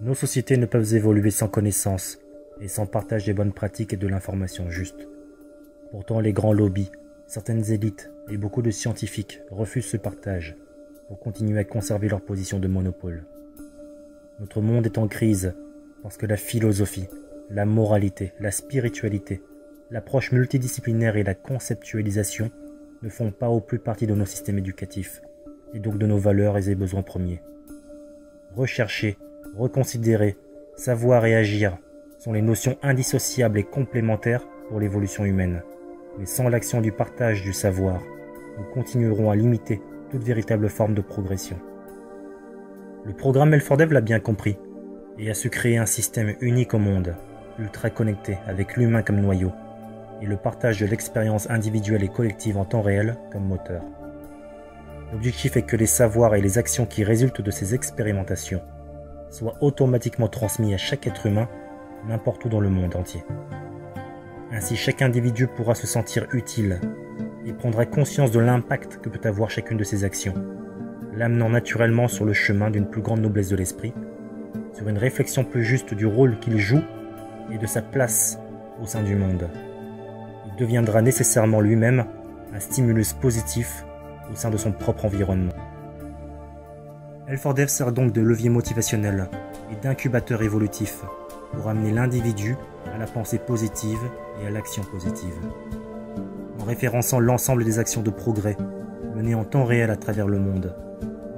Nos sociétés ne peuvent évoluer sans connaissance et sans partage des bonnes pratiques et de l'information juste. Pourtant, les grands lobbies, certaines élites et beaucoup de scientifiques refusent ce partage pour continuer à conserver leur position de monopole. Notre monde est en crise parce que la philosophie, la moralité, la spiritualité, l'approche multidisciplinaire et la conceptualisation ne font pas au plus partie de nos systèmes éducatifs et donc de nos valeurs et besoins premiers. Rechercher, reconsidérer, savoir et agir sont les notions indissociables et complémentaires pour l'évolution humaine. Mais sans l'action du partage du savoir, nous continuerons à limiter toute véritable forme de progression. Le programme L4Dev l'a bien compris et a su créer un système unique au monde, ultra connecté avec l'humain comme noyau et le partage de l'expérience individuelle et collective en temps réel comme moteur. L'objectif est que les savoirs et les actions qui résultent de ces expérimentations soient automatiquement transmis à chaque être humain n'importe où dans le monde entier. Ainsi, chaque individu pourra se sentir utile et prendra conscience de l'impact que peut avoir chacune de ses actions, l'amenant naturellement sur le chemin d'une plus grande noblesse de l'esprit, sur une réflexion plus juste du rôle qu'il joue et de sa place au sein du monde. Il deviendra nécessairement lui-même un stimulus positif au sein de son propre environnement. L4Dev sert donc de levier motivationnel et d'incubateur évolutif pour amener l'individu à la pensée positive et à l'action positive. En référençant l'ensemble des actions de progrès menées en temps réel à travers le monde,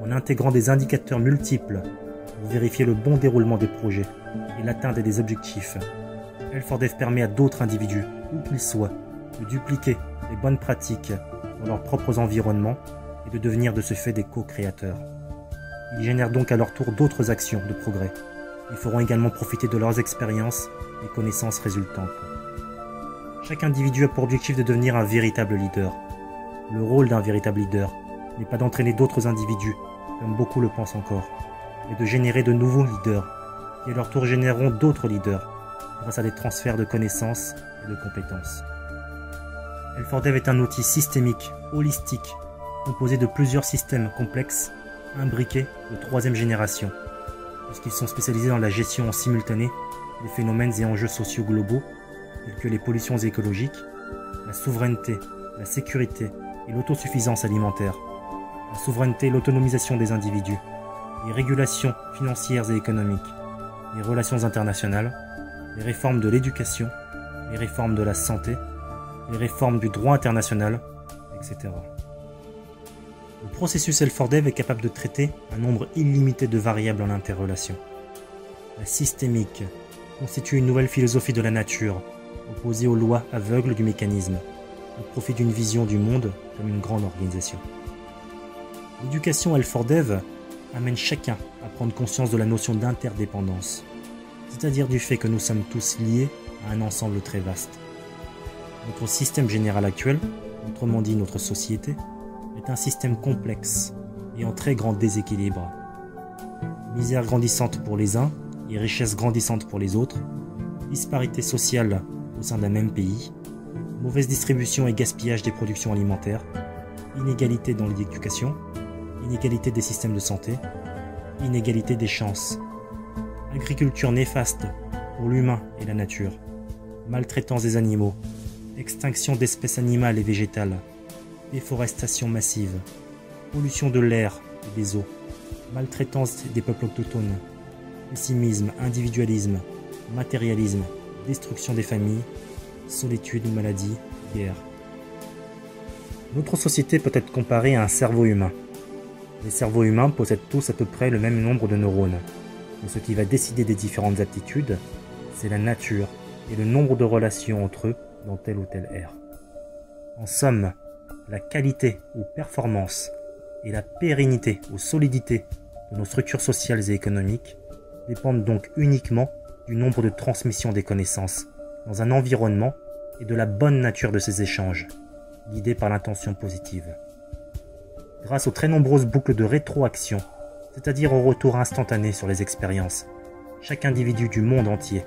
en intégrant des indicateurs multiples pour vérifier le bon déroulement des projets et l'atteinte des objectifs, L4Dev permet à d'autres individus, où qu'ils soient, de dupliquer les bonnes pratiques dans leurs propres environnements et de devenir de ce fait des co-créateurs. Ils génèrent donc à leur tour d'autres actions de progrès et feront également profiter de leurs expériences et connaissances résultantes. Chaque individu a pour objectif de devenir un véritable leader. Le rôle d'un véritable leader n'est pas d'entraîner d'autres individus, comme beaucoup le pensent encore, mais de générer de nouveaux leaders, qui à leur tour généreront d'autres leaders, grâce à des transferts de connaissances et de compétences. L4Dev est un outil systémique, holistique, composé de plusieurs systèmes complexes, imbriqués de troisième génération, puisqu'ils sont spécialisés dans la gestion en simultané des phénomènes et enjeux sociaux globaux, tels que les pollutions écologiques, la souveraineté, la sécurité et l'autosuffisance alimentaire, la souveraineté et l'autonomisation des individus, les régulations financières et économiques, les relations internationales, les réformes de l'éducation, les réformes de la santé, les réformes du droit international, etc. Le processus L4Dev est capable de traiter un nombre illimité de variables en interrelation. La systémique constitue une nouvelle philosophie de la nature, opposée aux lois aveugles du mécanisme, au profit d'une vision du monde comme une grande organisation. L'éducation L4Dev amène chacun à prendre conscience de la notion d'interdépendance, c'est-à-dire du fait que nous sommes tous liés à un ensemble très vaste. Notre système général actuel, autrement dit notre société, est un système complexe et en très grand déséquilibre. Misère grandissante pour les uns et richesse grandissante pour les autres, disparité sociale au sein d'un même pays, mauvaise distribution et gaspillage des productions alimentaires, inégalité dans l'éducation, inégalité des systèmes de santé, inégalité des chances, agriculture néfaste pour l'humain et la nature, maltraitance des animaux, extinction d'espèces animales et végétales, déforestation massive, pollution de l'air et des eaux, maltraitance des peuples autochtones, pessimisme, individualisme, matérialisme, destruction des familles, solitude, maladie, guerre. Notre société peut être comparée à un cerveau humain. Les cerveaux humains possèdent tous à peu près le même nombre de neurones. Mais ce qui va décider des différentes aptitudes, c'est la nature et le nombre de relations entre eux dans telle ou telle ère. En somme, la qualité ou performance et la pérennité ou solidité de nos structures sociales et économiques dépendent donc uniquement du nombre de transmissions des connaissances dans un environnement et de la bonne nature de ces échanges, guidés par l'intention positive. Grâce aux très nombreuses boucles de rétroaction, c'est-à-dire au retour instantané sur les expériences, chaque individu du monde entier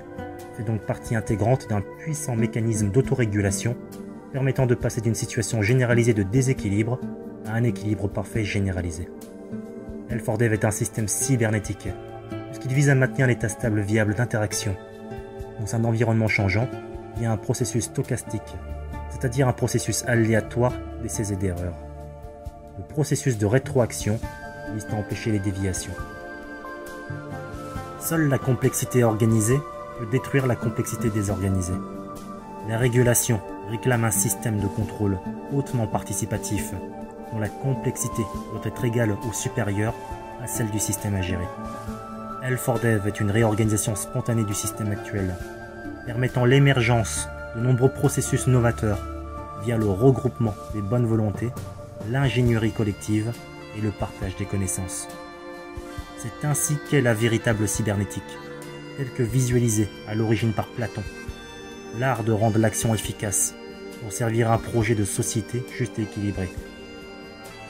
fait donc partie intégrante d'un puissant mécanisme d'autorégulation permettant de passer d'une situation généralisée de déséquilibre à un équilibre parfait généralisé. L4Dev est un système cybernétique, puisqu'il qu'il vise à maintenir l'état stable viable d'interaction dans un environnement changeant via un processus stochastique, c'est-à-dire un processus aléatoire d'essais et d'erreurs. Le processus de rétroaction vise à empêcher les déviations. Seule la complexité organisée peut détruire la complexité désorganisée. La régulation réclame un système de contrôle hautement participatif, dont la complexité doit être égale ou supérieure à celle du système à gérer. L4Dev est une réorganisation spontanée du système actuel, permettant l'émergence de nombreux processus novateurs via le regroupement des bonnes volontés, l'ingénierie collective et le partage des connaissances. C'est ainsi qu'est la véritable cybernétique, telle que visualisée à l'origine par Platon. L'art de rendre l'action efficace pour servir un projet de société juste et équilibré.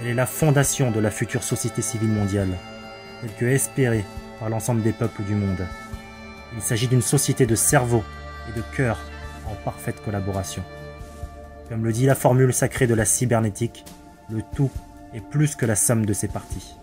Elle est la fondation de la future société civile mondiale, telle que espérée par l'ensemble des peuples du monde. Il s'agit d'une société de cerveau et de cœur en parfaite collaboration. Comme le dit la formule sacrée de la cybernétique, le tout est plus que la somme de ses parties.